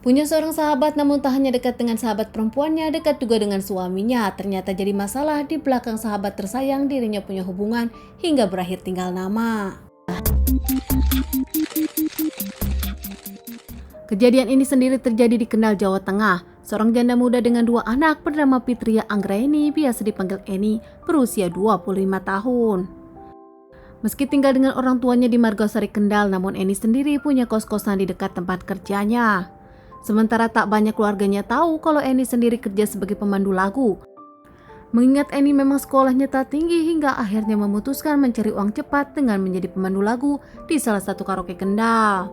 Punya seorang sahabat namun tak hanya dekat dengan sahabat perempuannya, dekat juga dengan suaminya. Ternyata jadi masalah di belakang sahabat tersayang dirinya punya hubungan hingga berakhir tinggal nama. Kejadian ini sendiri terjadi di Kendal, Jawa Tengah. Seorang janda muda dengan 2 anak bernama Fitria Anggraini, biasa dipanggil Eni, berusia 25 tahun. Meski tinggal dengan orang tuanya di Margosari, Kendal, namun Eni sendiri punya kos-kosan di dekat tempat kerjanya. Sementara tak banyak keluarganya tahu kalau Eni sendiri kerja sebagai pemandu lagu. Mengingat Eni memang sekolahnya tak tinggi hingga akhirnya memutuskan mencari uang cepat dengan menjadi pemandu lagu di salah satu karaoke Kendal.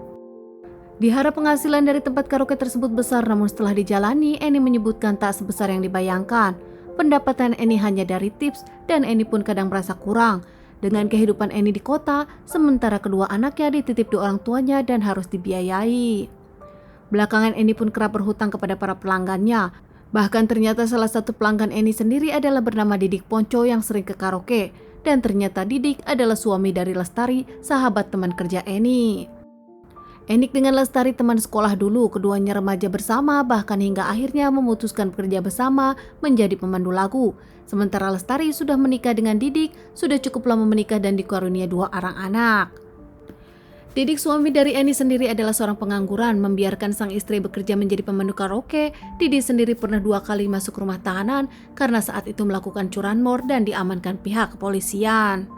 Diharap penghasilan dari tempat karaoke tersebut besar, namun setelah dijalani Eni menyebutkan tak sebesar yang dibayangkan. Pendapatan Eni hanya dari tips dan Eni pun kadang merasa kurang dengan kehidupan Eni di kota, sementara kedua anaknya dititip di orang tuanya dan harus dibiayai. Belakangan Eni pun kerap berhutang kepada para pelanggannya. Bahkan ternyata salah satu pelanggan Eni sendiri adalah bernama Didik Ponco yang sering ke karaoke. Dan ternyata Didik adalah suami dari Lestari, sahabat teman kerja Eni. Enik dengan Lestari teman sekolah dulu, keduanya remaja bersama bahkan hingga akhirnya memutuskan bekerja bersama menjadi pemandu lagu. Sementara Lestari sudah menikah dengan Didik, sudah cukup lama menikah dan dikarunia 2 orang anak. Didik, suami dari Eni sendiri, adalah seorang pengangguran, membiarkan sang istri bekerja menjadi pemandu karaoke. Didik sendiri pernah 2 kali masuk rumah tahanan karena saat itu melakukan curanmor dan diamankan pihak kepolisian.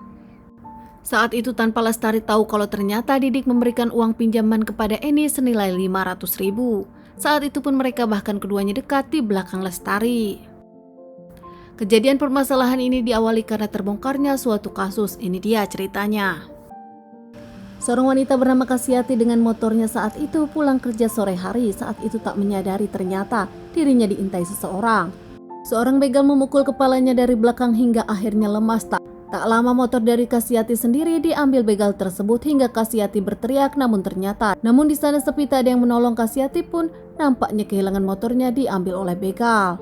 Saat itu tanpa Lestari tahu kalau ternyata Didik memberikan uang pinjaman kepada Eni senilai 500.000. Saat itu pun mereka bahkan keduanya dekat di belakang Lestari. Kejadian permasalahan ini diawali karena terbongkarnya suatu kasus. Ini dia ceritanya. Seorang wanita bernama Kasiati dengan motornya saat itu pulang kerja sore hari. Saat itu tak menyadari ternyata dirinya diintai seseorang. Seorang begal memukul kepalanya dari belakang hingga akhirnya lemas. Tak lama motor dari Kasiati sendiri diambil begal tersebut hingga Kasiati berteriak, namun di sana sepi, tak ada yang menolong. Kasiati pun nampaknya kehilangan motornya diambil oleh begal.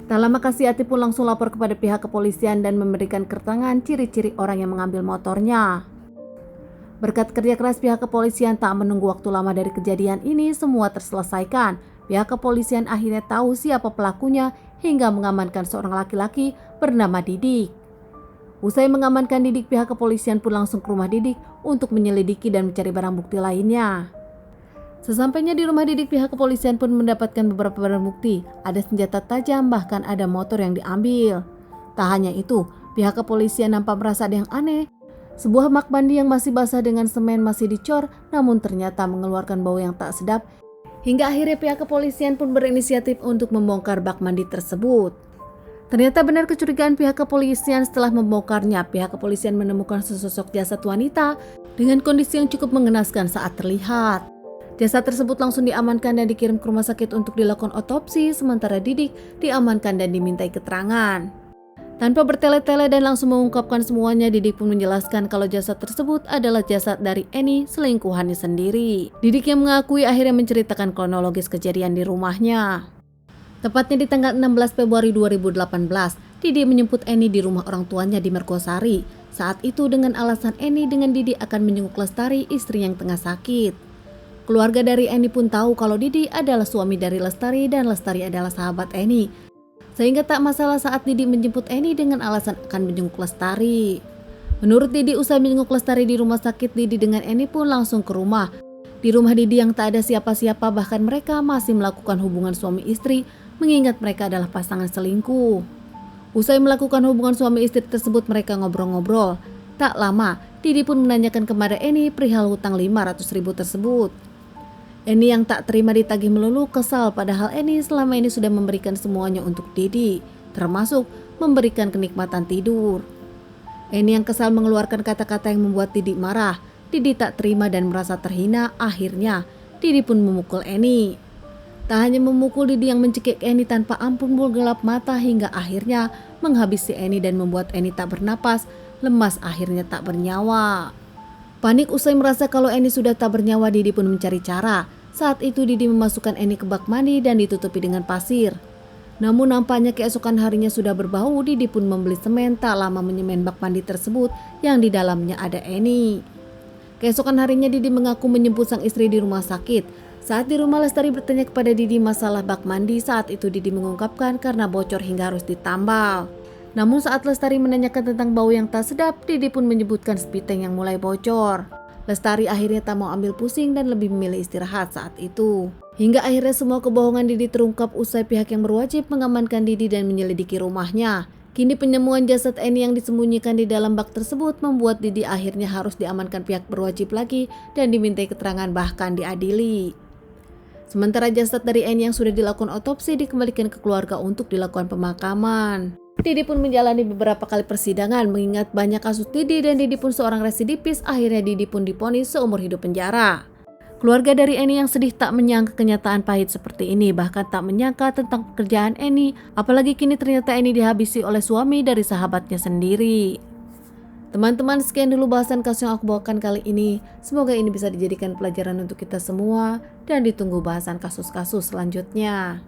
Tak lama Kasiati pun langsung lapor kepada pihak kepolisian dan memberikan keterangan ciri-ciri orang yang mengambil motornya. Berkat kerja keras pihak kepolisian, tak menunggu waktu lama dari kejadian ini semua terselesaikan. Pihak kepolisian akhirnya tahu siapa pelakunya hingga mengamankan seorang laki-laki bernama Didik. Usai mengamankan Didik, pihak kepolisian pun langsung ke rumah Didik untuk menyelidiki dan mencari barang bukti lainnya. Sesampainya di rumah Didik, pihak kepolisian pun mendapatkan beberapa barang bukti. Ada senjata tajam, bahkan ada motor yang diambil. Tak hanya itu, pihak kepolisian nampak merasa ada yang aneh. Sebuah bak mandi yang masih basah dengan semen masih dicor, namun ternyata mengeluarkan bau yang tak sedap. Hingga akhirnya pihak kepolisian pun berinisiatif untuk membongkar bak mandi tersebut. Ternyata benar kecurigaan pihak kepolisian. Setelah membongkarnya, pihak kepolisian menemukan sesosok jasad wanita dengan kondisi yang cukup mengenaskan saat terlihat. Jasad tersebut langsung diamankan dan dikirim ke rumah sakit untuk dilakukan otopsi, sementara Didik diamankan dan dimintai keterangan. Tanpa bertele-tele dan langsung mengungkapkan semuanya, Didik pun menjelaskan kalau jasad tersebut adalah jasad dari Eni, selingkuhannya sendiri. Didik yang mengakui akhirnya menceritakan kronologis kejadian di rumahnya. Tepatnya di tanggal 16 Februari 2018, Didik menjemput Eni di rumah orang tuanya di Mergosari. Saat itu dengan alasan Eni dengan Didik akan menjenguk Lestari, istri yang tengah sakit. Keluarga dari Eni pun tahu kalau Didik adalah suami dari Lestari dan Lestari adalah sahabat Eni. Sehingga tak masalah saat Didik menjemput Eni dengan alasan akan menjenguk Lestari. Menurut Didik, usai menjenguk Lestari di rumah sakit, Didik dengan Eni pun langsung ke rumah. Di rumah Didik yang tak ada siapa-siapa, bahkan mereka masih melakukan hubungan suami istri, mengingat mereka adalah pasangan selingkuh. Usai melakukan hubungan suami istri tersebut, mereka ngobrol-ngobrol. Tak lama, Didik pun menanyakan kepada Eni perihal hutang 500.000 tersebut. Eni yang tak terima ditagih melulu kesal, padahal Eni selama ini sudah memberikan semuanya untuk Didik, termasuk memberikan kenikmatan tidur. Eni yang kesal mengeluarkan kata-kata yang membuat Didik marah. Didik tak terima dan merasa terhina. Akhirnya Didik pun memukul Eni. Tak hanya memukul, Didik yang mencekik Eni tanpa ampun bergelap mata hingga akhirnya menghabisi Eni dan membuat Eni tak bernapas, lemas, akhirnya tak bernyawa. Panik usai merasa kalau Eni sudah tak bernyawa, Didik pun mencari cara. Saat itu Didik memasukkan Eni ke bak mandi dan ditutupi dengan pasir. Namun nampaknya keesokan harinya sudah berbau. Didik pun membeli semen, tak lama menyemen bak mandi tersebut yang di dalamnya ada Eni. Keesokan harinya Didik mengaku menjemput sang istri di rumah sakit. Saat di rumah, Lestari bertanya kepada Didi masalah bak mandi. Saat itu Didi mengungkapkan karena bocor hingga harus ditambal. Namun saat Lestari menanyakan tentang bau yang tak sedap, Didi pun menyebutkan spiteng yang mulai bocor. Lestari akhirnya tak mau ambil pusing dan lebih memilih istirahat saat itu. Hingga akhirnya semua kebohongan Didi terungkap usai pihak yang berwajib mengamankan Didi dan menyelidiki rumahnya. Kini penemuan jasad Eni yang disembunyikan di dalam bak tersebut membuat Didi akhirnya harus diamankan pihak berwajib lagi dan dimintai keterangan bahkan diadili. Sementara jasad dari Eni yang sudah dilakukan otopsi dikembalikan ke keluarga untuk dilakukan pemakaman. Didi pun menjalani beberapa kali persidangan mengingat banyak kasus Didi dan Didi pun seorang residivis. Akhirnya Didi pun divonis seumur hidup penjara. Keluarga dari Eni yang sedih tak menyangka kenyataan pahit seperti ini, bahkan tak menyangka tentang pekerjaan Eni, apalagi kini ternyata Eni dihabisi oleh suami dari sahabatnya sendiri. Teman-teman, sekian dulu bahasan kasus yang aku bawakan kali ini. Semoga ini bisa dijadikan pelajaran untuk kita semua dan ditunggu bahasan kasus-kasus selanjutnya.